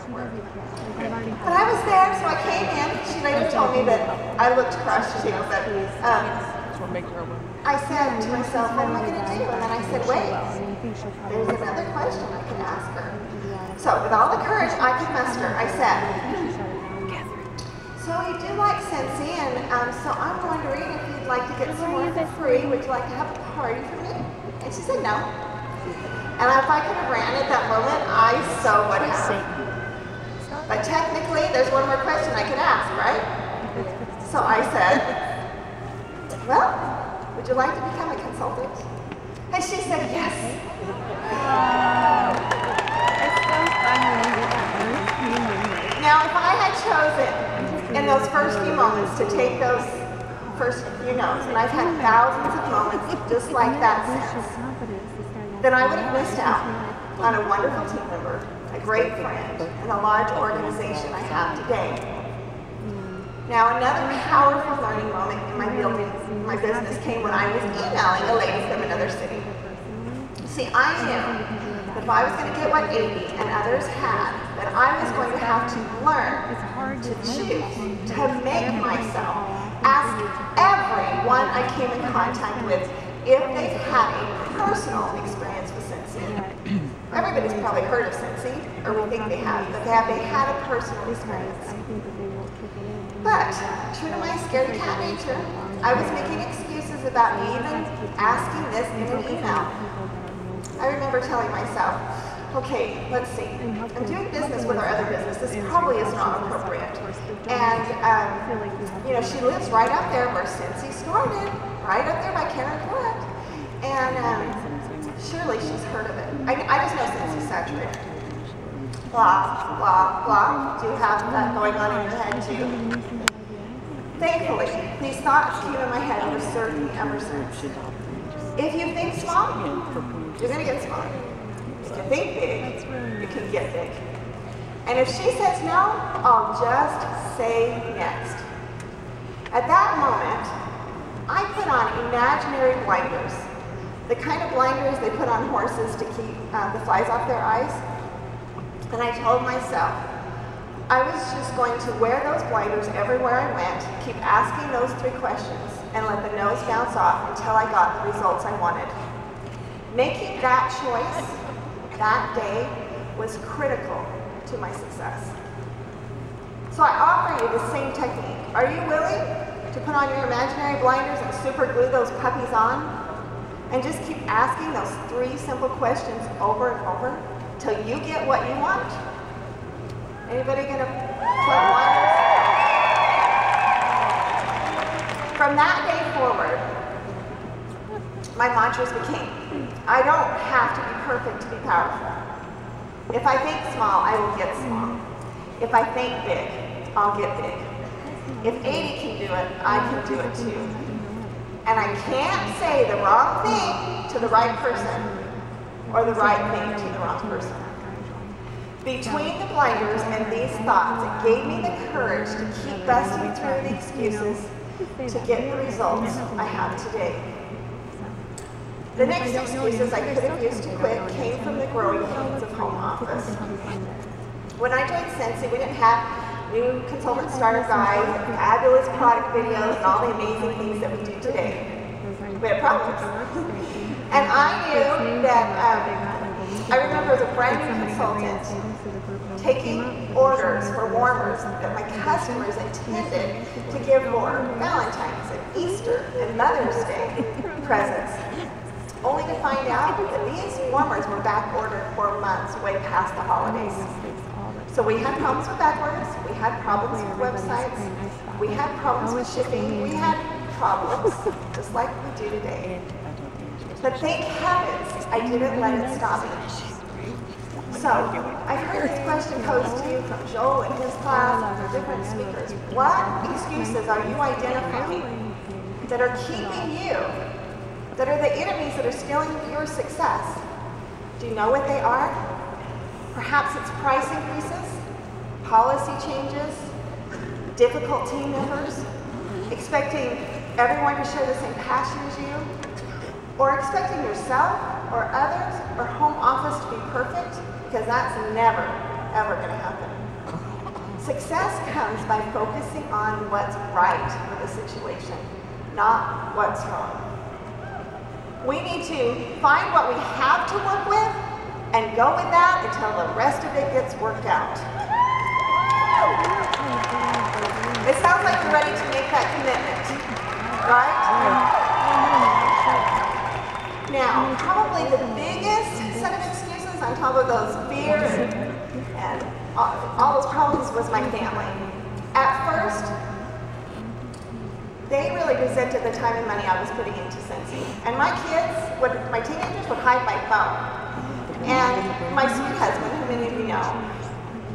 But I was there, so I came in. She later told me that I looked crushed too, but I said to myself, what am I going to do? And then I said, wait, there's another question I can ask her. So with all the courage I could muster, I said, so you do like Scentsy, and so I'm wondering if you'd like to get some more for free. Would you like to have a party for me? And she said no. And if I could have ran at that moment, I so would have. But technically, there's one more question I could ask, right? So I said, well, would you like to become a consultant? And she said yes. Now, if I had chosen in those first few moments to take those first few notes, and I've had thousands of moments just like that since, then I would have missed out on a wonderful team member, a great friend, and a large organization I have today. Now, another powerful learning moment in my business came when I was emailing a lady from another city. See, I knew that if I was going to get what Amy and others had, that I was going to have to learn to choose, to make myself ask everyone I came in contact with if they've had a personal experience with Scentsy. Everybody's probably heard of Scentsy, or we think they have, but have they had a personal experience? But, true to my scaredy cat nature, I was making excuses about even asking this in an email. I remember telling myself, okay, let's see, I'm doing business with our other business. This probably is not appropriate. And, you know, she lives right up there where Scentsy started, right up there by Karen Foot. And surely she's heard of it. I just know Scentsy saturated. Blah, blah, blah. Do you have that going on in your head too? Thankfully, these thoughts came in my head for certain ever since. If you think small, you're going to get small. If you think big, you can get big. And if she says no, I'll just say next. At that moment, I put on imaginary blinders, the kind of blinders they put on horses to keep the flies off their eyes. And I told myself, I was just going to wear those blinders everywhere I went, keep asking those 3 questions, and let the nose bounce off until I got the results I wanted. Making that choice that day was critical to my success. So I offer you the same technique. Are you willing to put on your imaginary blinders and super glue those puppies on? And just keep asking those 3 simple questions over and over till you get what you want? Anybody gonna put blinders? From that day forward, my mantras became, I don't have to be perfect to be powerful. If I think small, I will get small. If I think big, I'll get big. If 80 can do it, I can do it too. And I can't say the wrong thing to the right person or the right thing to the wrong person. Between the blinders and these thoughts, it gave me the courage to keep busting through the excuses to get the results I have today. The next excuses I could have used to quit came from the growing pains of home office. When I joined Scentsy, we didn't have new consultant starter guides, fabulous product videos, and all the amazing things that we do today. We had problems. And I knew that, I remember as a brand new consultant taking orders for warmers that my customers intended to give for Valentine's and Easter and Mother's Day presents, only to find out that these warmers were back ordered for months way past the holidays. So we had problems with back orders, we had problems with websites, we had problems with shipping, we had problems just like we do today. But thank heavens I didn't let it stop me. So, I've heard this question posed to you from Joel in his class and from different speakers. What excuses are you identifying that are keeping you, that are the enemies that are stealing your success? Do you know what they are? Perhaps it's price increases, policy changes, difficult team members, expecting everyone to share the same passion as you, or expecting yourself or others or home office to be perfect, because that's never, ever going to happen. Success comes by focusing on what's right with the situation, not what's wrong. We need to find what we have to work with and go with that until the rest of it gets worked out. It sounds like you're ready to make that commitment, right? Now, probably the biggest set of excuses on top of those fears and all those problems was my family. At first, they really resented the time and money I was putting into Scentsy. And my kids, my teenagers would hide my phone. And my sweet husband, who many of you know,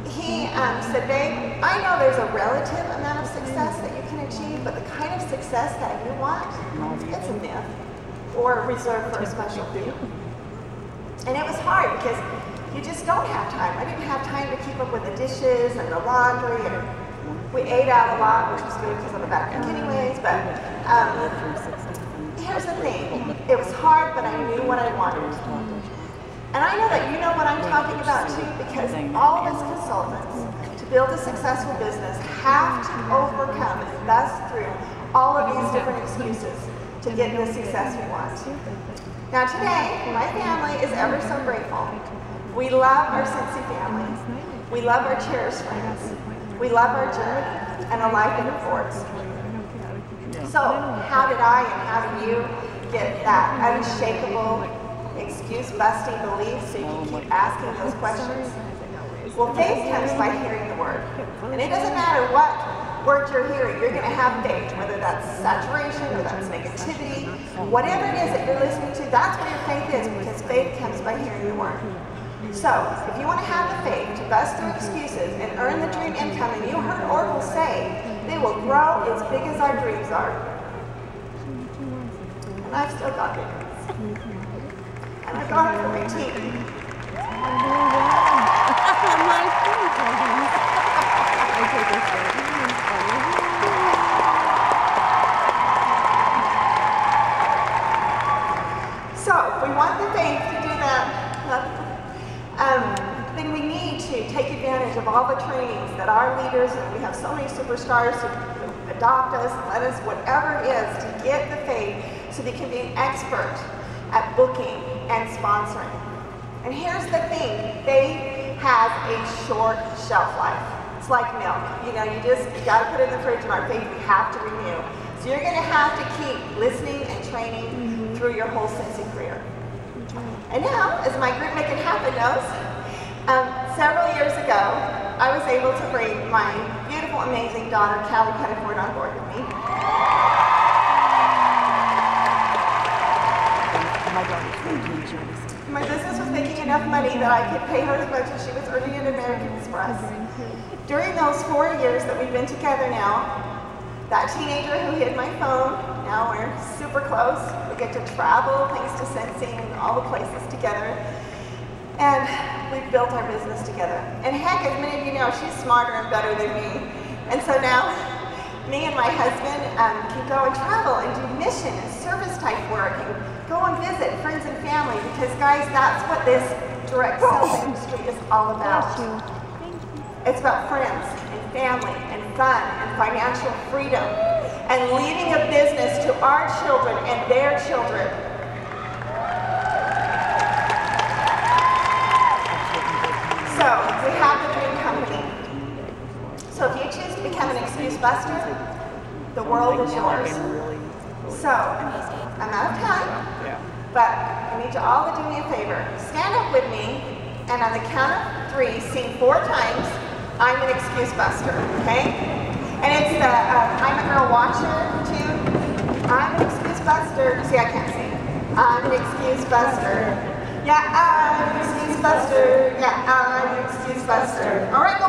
he said, babe, I know there's a relative amount of success that you can achieve, but the kind of success that you want, it's a myth or reserved for a special few. And it was hard because you just don't have time. I didn't have time to keep up with the dishes and the laundry, and we ate out a lot, which was good because I'm a back anyways, but here's the thing. It was hard, but I knew what I wanted. And I know that you know what I'm talking about too, because all of us consultants, to build a successful business, have to overcome and bust through all of these different excuses to get the success we want. Now today, my family is ever so grateful. We love our Scentsy family. We love our cherished friends. We love our journey and the life it affords. So how did I and how do you get that unshakable, excuse-busting belief so you can keep asking those questions? Well, faith comes by hearing the word. And it doesn't matter what word you're hearing, you're going to have faith, whether that's saturation or that's negativity, whatever it is that you're listening to, that's what your faith is, because faith comes by hearing the word. So, if you want to have the faith to bust through excuses and earn the dream income, and you heard Oracle say, they will grow as big as our dreams are. And I've still got it. And I got it from my team. So, if we want the faith to do that, then we need to take advantage of all the trainings that our leaders, and we have so many superstars who adopt us, let us, whatever it is, to get the faith so they can be an expert at booking and sponsoring. And here's the thing, faith has a short shelf life. It's like milk. You know, you gotta put it in the fridge, and our faith we have to renew. So you're gonna have to keep listening and training through your whole Scentsy career. And now, as my group Make It Happen knows, several years ago, I was able to bring my beautiful, amazing daughter, Callie Pettiford, on board with me. My business was making enough money that I could pay her as much as she was earning at American Express. During those 4 years that we've been together now, that teenager who hid my phone, now we're super close. We get to travel thanks to Scentsy and all the places together. And we've built our business together. And heck, as many of you know, she's smarter and better than me. And so now, me and my husband can go and travel and do mission and service type work and go and visit friends and family, because guys, that's what this direct sales industry is all about. It's about friends and family and fun and financial freedom and leaving a business to our children and their children. So we have the Dream Company. So if you choose to become an excuse buster, the world is yours. So I'm out of time, but I need you all to do me a favor. Stand up with me, and on the count of 3, sing 4 times, I'm an excuse buster, okay? And it's the I'm a Girl Watcher too. I'm an excuse buster. See, I can't sing. I'm an excuse buster. Yeah, I'm an excuse buster. Yeah, I'm an excuse buster. All right, go